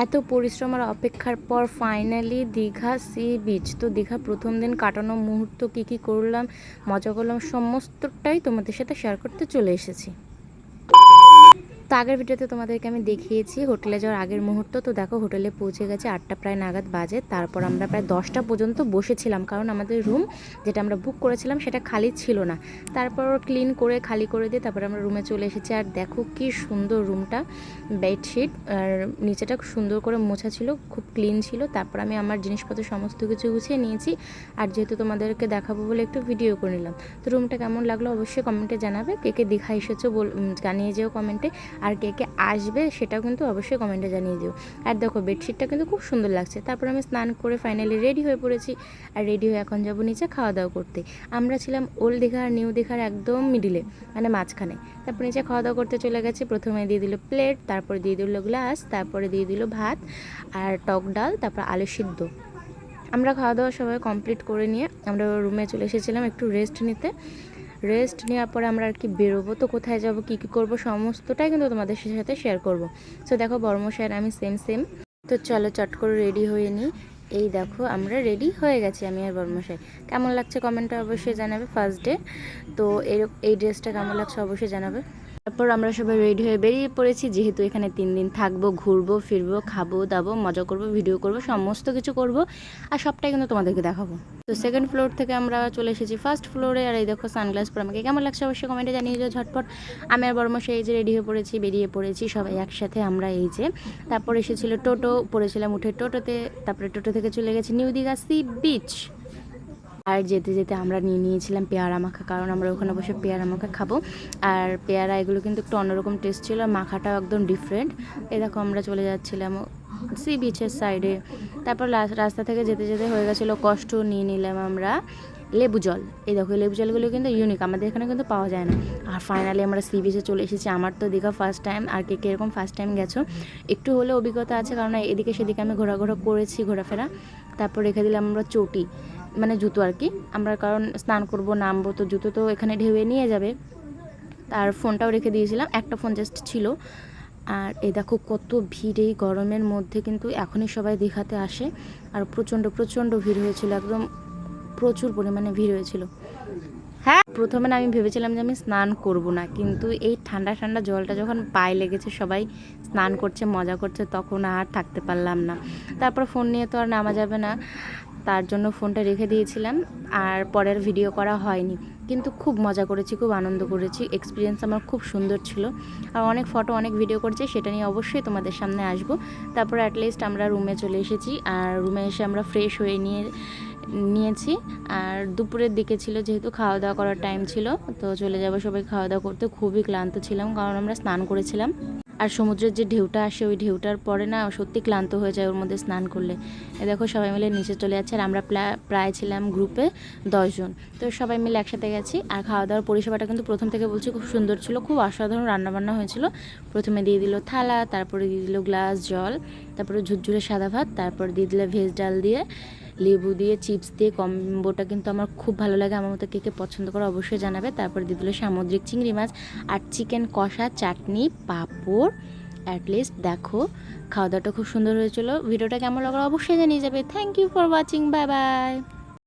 এত পরিশ্রম আর অপেক্ষার পর ফাইনালি দীঘা সি বিচ। তো দীঘা প্রথম দিন কাটানো মুহূর্ত কী করলাম, মজা করলাম, সমস্তটাই তোমাদের সাথে শেয়ার করতে চলে এসেছি। তো আগের ভিডিওতে তোমাদেরকে আমি দেখিয়েছি হোটেলে যাওয়ার আগের মুহূর্ত। তো দেখো হোটেলে পৌঁছে গেছে 8টা প্রায় নাগাদ বাজে। তারপর আমরা প্রায় 10টা পর্যন্ত বসেছিলাম, কারণ আমাদের রুম যেটা আমরা বুক করেছিলাম সেটা খালি ছিল না। তারপর ক্লিন করে খালি করে দিয়ে তারপর আমরা রুমে চলে এসেছি। আর দেখো কি সুন্দর রুমটা, বেডশিট আর নিচেটা সুন্দর করে মোছা ছিল, খুব ক্লিন ছিল। তারপর আমি আমার জিনিসপত্র সমস্ত কিছু গুছিয়ে নিয়েছি, আর যেহেতু তোমাদেরকে দেখাবো বলে একটু ভিডিও করে নিলাম। তো রুমটা কেমন লাগলো অবশ্যই কমেন্টে জানাবে। কে দীঘা এসেছো জানিয়ে যেও কমেন্টে, আর কে আসবে সেটাও কিন্তু অবশ্যই কমেন্টে জানিয়ে দিও। আর দেখো বেডশিটটা কিন্তু খুব সুন্দর লাগছে। তারপর আমি স্নান করে ফাইনালি রেডি হয়ে পড়েছি, আর রেডি হয়ে এখন যাবো নিচে খাওয়া দাওয়া করতে। আমরা ছিলাম ওল্ড দীঘা আর নিউ দীঘার একদম মিডিলে, মানে মাঝখানে। তারপর নিচে খাওয়া দাওয়া করতে চলে গেছি। প্রথমে দিয়ে দিল প্লেট, তারপরে দিয়ে দিল গ্লাস, তারপরে দিয়ে দিল ভাত আর টক ডাল, তারপর আলু সিদ্ধ। আমরা খাওয়া দাওয়া সবাই কমপ্লিট করে নিয়ে আমরা রুমে চলে এসেছিলাম একটু রেস্ট নিতে। রেস্ট নেওয়ার পরে আমরা আর কি বেরোবো, তো কোথায় যাবো কী করবো সমস্তটাই কিন্তু তোমাদের সাথে শেয়ার করবো। সো দেখো বর্মশাইয়ের আমি সেম। তো চলো চট করে রেডি হয়ে নিই। এই দেখো আমরা রেডি হয়ে গেছি, আমি আর বর্মশাই। কেমন লাগছে কমেন্টে অবশ্যই জানাবে। ফার্স্ট ডে তো এই ড্রেসটা কেমন লাগছে অবশ্যই জানাবে। তারপর আমরা সবাই রেডি হয়ে বেরিয়ে পড়েছি, যেহেতু এখানে 3 দিন থাকবো, ঘুরবো ফিরবো, খাবো দাবো, মজা করবো, ভিডিও করবো, সমস্ত কিছু করবো, আর সবটাই কিন্তু তোমাদেরকে দেখাবো। তো সেকেন্ড ফ্লোর থেকে আমরা চলে এসেছি ফার্স্ট ফ্লোরে। আর এই দেখো সানগ্লাস পরে আমাকে কেমন লাগছে অবশ্যই কমেন্টে জানিয়ে দিও ঝটপট। আমি আর বর্মশাই এই যে রেডি হয়ে পড়েছি, বেরিয়ে পড়েছি সবাই একসাথে আমরা। এই যে তারপর এসেছিল টোটো, পড়েছিলাম উঠে টোটোতে। তারপরে টোটো থেকে চলে গেছি নিউ দীঘা সি বিচ। আর যেতে যেতে আমরা নিয়েছিলাম পেয়ারা মাখা, কারণ আমরা ওখানে বসে পেয়ারা মাখা খাবো। আর পেয়ারা এগুলো কিন্তু একটু অন্যরকম টেস্ট ছিল, মাখাটাও একদম ডিফারেন্ট। এই দেখো আমরা চলে যাচ্ছিলাম সি বিচের সাইডে। তারপর রাস্তা থেকে যেতে যেতে হয়ে গেছিলো কষ্ট, নিয়ে নিলাম আমরা লেবু জল। এই দেখো লেবু জলগুলো কিন্তু ইউনিক, আমাদের এখানে কিন্তু পাওয়া যায় না। আর ফাইনালি আমরা সি বিচে চলে এসেছি। আমার তো দীঘা ফার্স্ট টাইম, আর কে এরকম ফার্স্ট টাইম গেছো একটু হলে অভিজ্ঞতা আছে, কারণ এদিকে সেদিকে আমি ঘোরাঘোরা করেছি, ঘোরাফেরা। তারপর রেখে দিলাম আমরা চটি, মানে জুতো আর কি। আমরা কারণ স্নান করবো নামবো, তো জুতো তো এখানে ঢেউয়ে নিয়ে যাবে। আর ফোনটাও রেখে দিয়েছিলাম, একটা ফোন জাস্ট ছিল। আর এই দেখো কত ভিড় এই গরমের মধ্যে, কিন্তু এখনই সবাই দীঘাতে আসে। আর প্রচণ্ড ভিড় হয়েছিল, একদম প্রচুর পরিমাণে ভিড় হয়েছিল। হ্যাঁ, প্রথমে না আমি ভেবেছিলাম যে আমি স্নান করব না, কিন্তু এই ঠান্ডা জলটা যখন পায়ে লেগেছে, সবাই স্নান করছে মজা করছে, তখন আর থাকতে পারলাম না। তারপর ফোন নিয়ে তো আর নামা যাবে না, তার জন্য ফোনটা রেখে দিয়েছিলাম। আর পরের ভিডিও করা হয়নি, কিন্তু খুব মজা করেছি, খুব আনন্দ করেছি। এক্সপিরিয়েন্স আমার খুব সুন্দর ছিল। আর অনেক ফটো অনেক ভিডিও করেছি, সেটা নিয়ে অবশ্যই তোমাদের সামনে আসবো। তারপর অ্যাটলিস্ট আমরা রুমে চলে এসেছি, আর রুমে এসে আমরা ফ্রেশ হয়ে নিয়েছি। আর দুপুরের দিকে ছিল, যেহেতু খাওয়া দাওয়া করার টাইম ছিল, তো চলে যাবো সবাই খাওয়া দাওয়া করতে। খুবই ক্লান্ত ছিলাম, কারণ আমরা স্নান করেছিলাম। আর সমুদ্রের যে ঢেউটা আসে, ওই ঢেউটার পরে না সত্যি ক্লান্ত হয়ে যায় ওর মধ্যে স্নান করলে। দেখো সবাই মিলে নিচে চলে যাচ্ছে, আর আমরা প্রায় ছিলাম গ্রুপে 10 জন। তো সবাই মিলে একসাথে গেছি। আর খাওয়া দাওয়ার পরিষেবাটা কিন্তু প্রথম থেকে বলছি খুব সুন্দর ছিল, খুব অসাধারণ রান্নাবান্না হয়েছিল। প্রথমে দিয়ে দিল থালা, তারপরে দিয়ে দিল গ্লাস জল, তারপরে ঝুরঝুরে সাদা ভাত, তারপর দিয়ে দিল ভেজ ডাল দিয়ে, লেবু দিয়ে, চিপস দিয়ে। কম্বোটা কিন্তু আমার খুব ভালো লাগে, আমার মতো কে পছন্দ করে অবশ্যই জানাবে। তারপর দিয়ে দিল সামুদ্রিক চিংড়ি মাছ আর চিকেন কষা, চাটনি, পাঁপড়। অ্যাটলিস্ট দেখো খাওয়া দাওয়াটা খুব সুন্দর হয়েছিল। ভিডিওটা কেমন লাগলো অবশ্যই জানিয়ে যাবে। Thank you for watching, bye by.